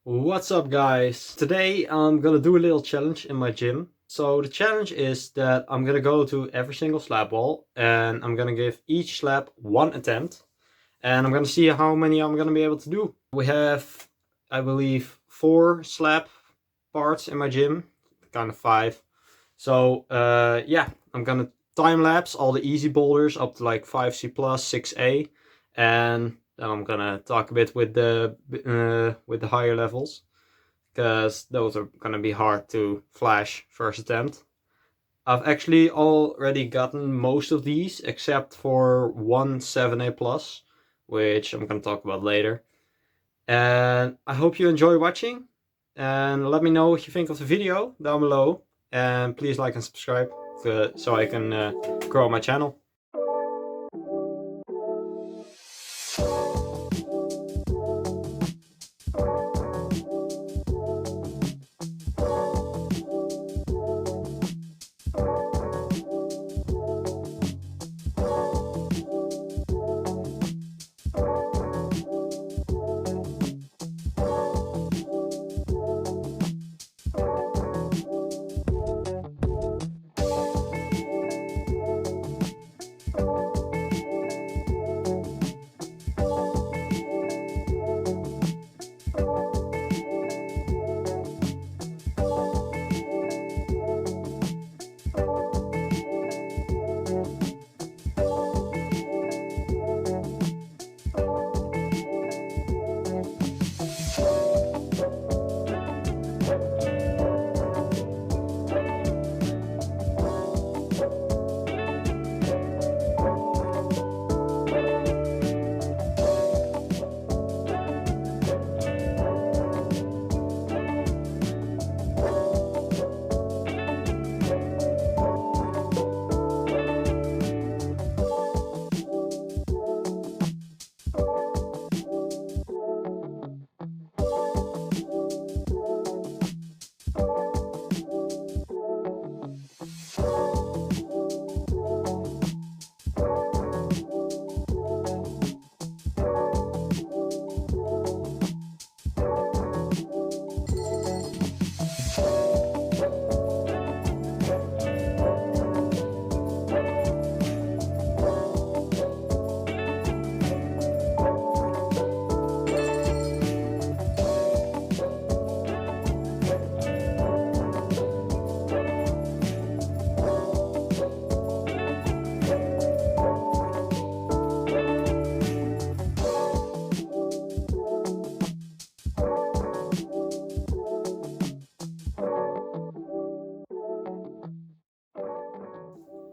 What's up, guys? Today I'm gonna do a little challenge in my gym. So the challenge is that I'm gonna go to every single slab wall and I'm gonna give each slab one attempt and I'm gonna see how many I'm gonna be able to do. We have, I believe, 4 slab parts in my gym, kind of 5. So yeah, I'm gonna time lapse all the easy boulders up to like 5C plus, 6A, and then I'm gonna talk a bit with the higher levels, because those are gonna be hard to flash first attempt. I've actually already gotten most of these except for one 7A plus, which I'm gonna talk about later. And I hope you enjoy watching, and let me know what you think of the video down below, and please like and subscribe so I can grow my channel.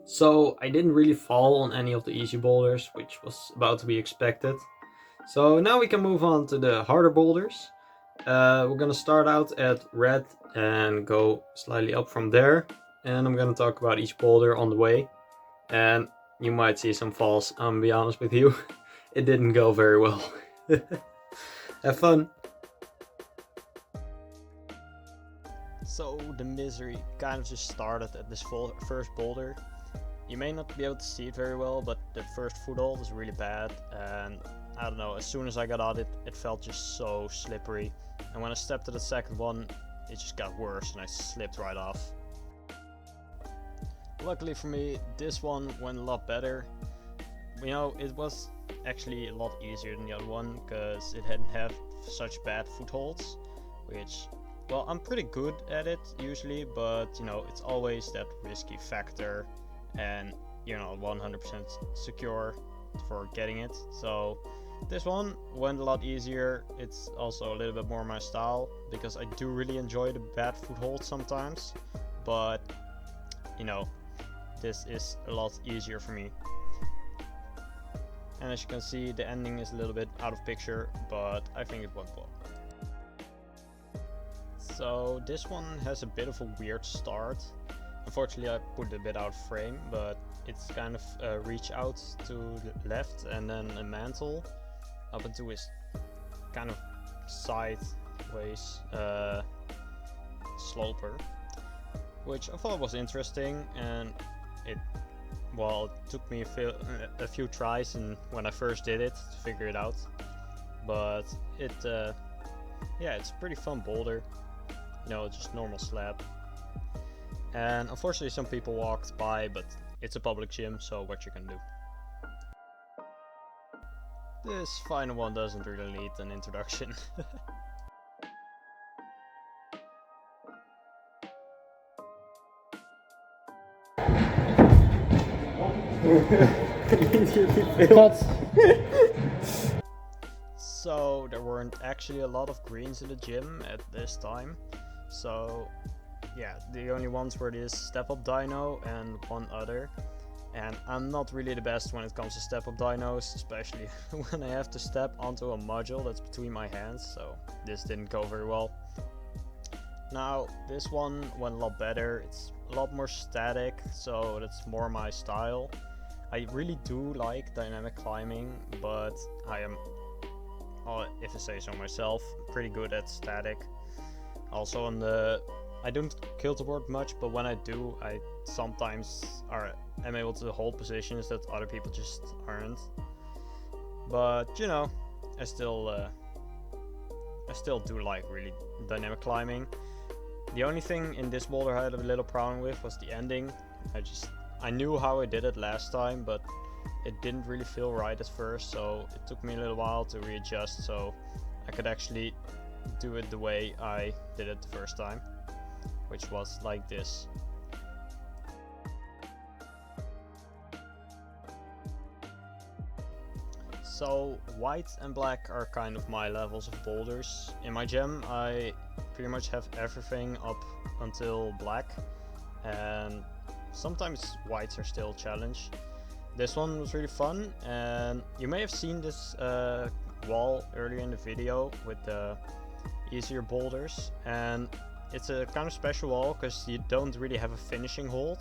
So I didn't really fall on any of the easy boulders, which was about to be expected. So now we can move on to the harder boulders. We're gonna start out at red and go slightly up from there. And I'm gonna talk about each boulder on the way. And you might see some falls, I'm gonna be honest with you. It didn't go very well. Have fun! So the misery kind of just started at this first boulder. You may not be able to see it very well, but the first foothold is really bad, and I don't know, as soon as I got on it, it felt just so slippery. And when I stepped to the second one, it just got worse and I slipped right off. Luckily for me, this one went a lot better. You know, it was actually a lot easier than the other one because it hadn't had such bad footholds, which, well, I'm pretty good at it usually, but you know, it's always that risky factor and you're not 100% secure for getting it. So this one went a lot easier. It's also a little bit more my style because I do really enjoy the bad foothold sometimes, but you know, this is a lot easier for me. And as you can see, the ending is a little bit out of picture, but I think it went well. So this one has a bit of a weird start. Unfortunately, I put it a bit out of frame, but it's kind of a reach out to the left and then a mantle up into his kind of sideways sloper, which I thought was interesting, and it took me a few tries and when I first did it to figure it out, but it yeah, it's a pretty fun boulder. You know, just normal slab. And unfortunately some people walked by, but it's a public gym, so what you can do. This final one doesn't really need an introduction. So there weren't actually a lot of greens in the gym at this time. So yeah, the only ones were this step up dyno and one other. And I'm not really the best when it comes to step up dynos, especially when I have to step onto a module that's between my hands, so this didn't go very well. Now this one went a lot better. It's a lot more static, so that's more my style. I really do like dynamic climbing, but I am, if I say so myself, pretty good at static. Also on the, I don't kill the board much, but when I do, I sometimes am able to hold positions that other people just aren't. But you know, I still do like really dynamic climbing. The only thing in this boulder I had a little problem with was the ending. I knew how I did it last time, but it didn't really feel right at first, so it took me a little while to readjust so I could actually do it the way I did it the first time, which was like this. So white and black are kind of my levels of boulders. In my gem I pretty much have everything up until black, and sometimes whites are still a challenge. This one was really fun, and you may have seen this wall earlier in the video with the easier boulders, and it's a kind of special wall because you don't really have a finishing hold.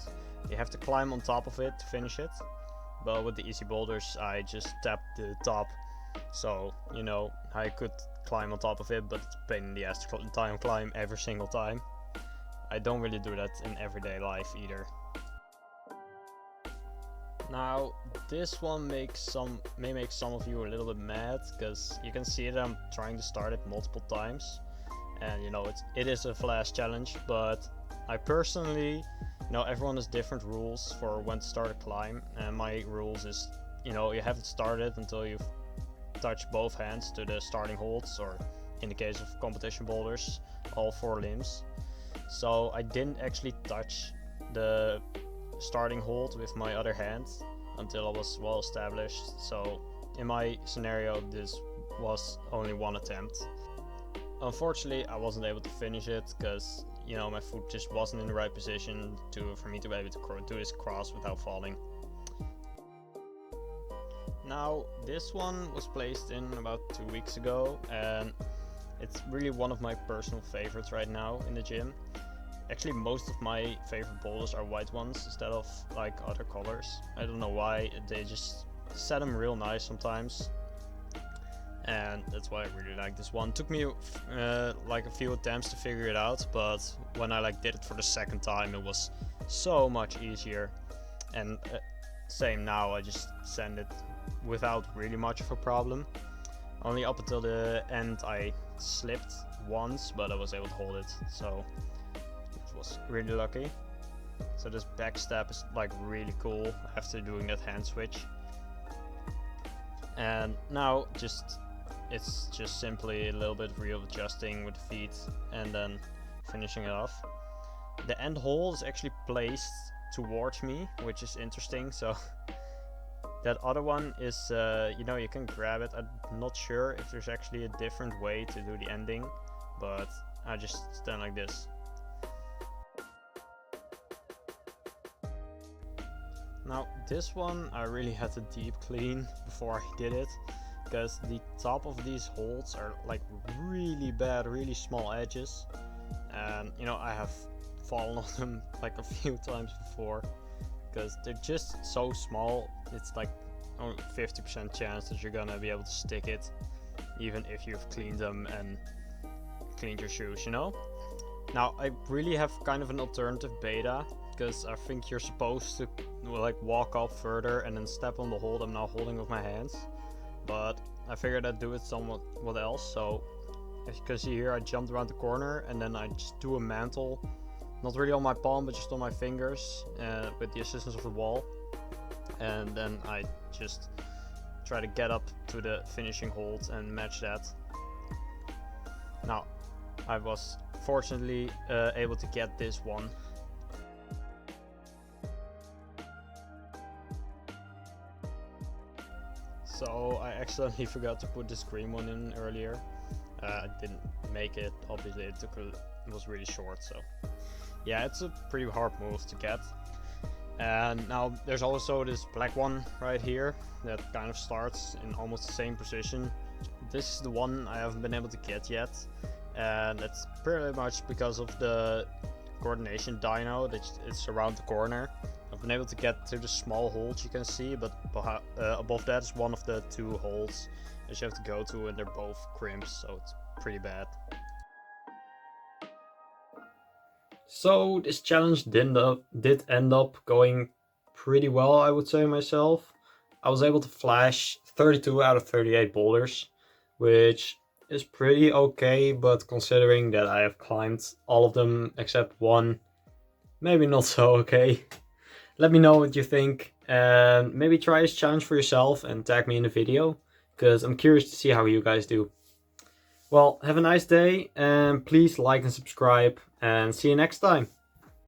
You have to climb on top of it to finish it. But with the easy boulders I just tapped the top, so you know, I could climb on top of it, but it's a pain in the ass to climb every single time. I don't really do that in everyday life either. Now this one may make some of you a little bit mad, because you can see that I'm trying to start it multiple times, and you know, it is a flash challenge, but I personally, you know, everyone has different rules for when to start a climb, and my rules is, you know, you haven't started until you've touched both hands to the starting holds, or in the case of competition boulders, all 4 limbs. So I didn't actually touch the starting hold with my other hand until I was well established. So in my scenario this was only one attempt. Unfortunately I wasn't able to finish it because, you know, my foot just wasn't in the right position for me to be able to do this cross without falling. Now this one was placed in about 2 weeks ago, and it's really one of my personal favorites right now in the gym. Actually most of my favorite boulders are white ones instead of like other colors. I don't know why, they just set them real nice sometimes, and that's why I really like this one. It took me like a few attempts to figure it out, but when I did it for the second time it was so much easier. And same now, I just send it without really much of a problem. Only up until the end I slipped once, but I was able to hold it, so it was really lucky. So this back step is like really cool after doing that hand switch. And now it's just simply a little bit of readjusting with the feet and then finishing it off. The end hole is actually placed towards me, which is interesting. So that other one is, you know, you can grab it. I'm not sure if there's actually a different way to do the ending, but I just stand like this. Now this one I really had to deep clean before I did it, because the top of these holds are like really bad, really small edges, and you know, I have fallen on them like a few times before because they're just so small. It's like only 50% chance that you're gonna be able to stick it, even if you've cleaned them and cleaned your shoes, you know. Now I really have kind of an alternative beta, because I think you're supposed to like walk up further and then step on the hold I'm now holding with my hands, but I figured I'd do it somewhat else. So As you can see here, I jumped around the corner and then I just do a mantle. Not really on my palm, but just on my fingers with the assistance of the wall. And then I just try to get up to the finishing hold and match that. Now, I was fortunately able to get this one. So I accidentally forgot to put this green one in earlier. I didn't make it, obviously it was really short, so yeah, it's a pretty hard move to get. And now there's also this black one right here that kind of starts in almost the same position. This is the one I haven't been able to get yet, and it's pretty much because of the coordination dyno that it's around the corner. I've been able to get to the small holes you can see, but above that is one of the 2 holes that you have to go to, and they're both crimps, so it's pretty bad. So this challenge did end up going pretty well, I would say myself. I was able to flash 32 out of 38 boulders, which is pretty okay, but considering that I have climbed all of them except one, maybe not so okay. Let me know what you think, and maybe try this challenge for yourself and tag me in the video, because I'm curious to see how you guys do. Well, have a nice day, and please like and subscribe, and see you next time.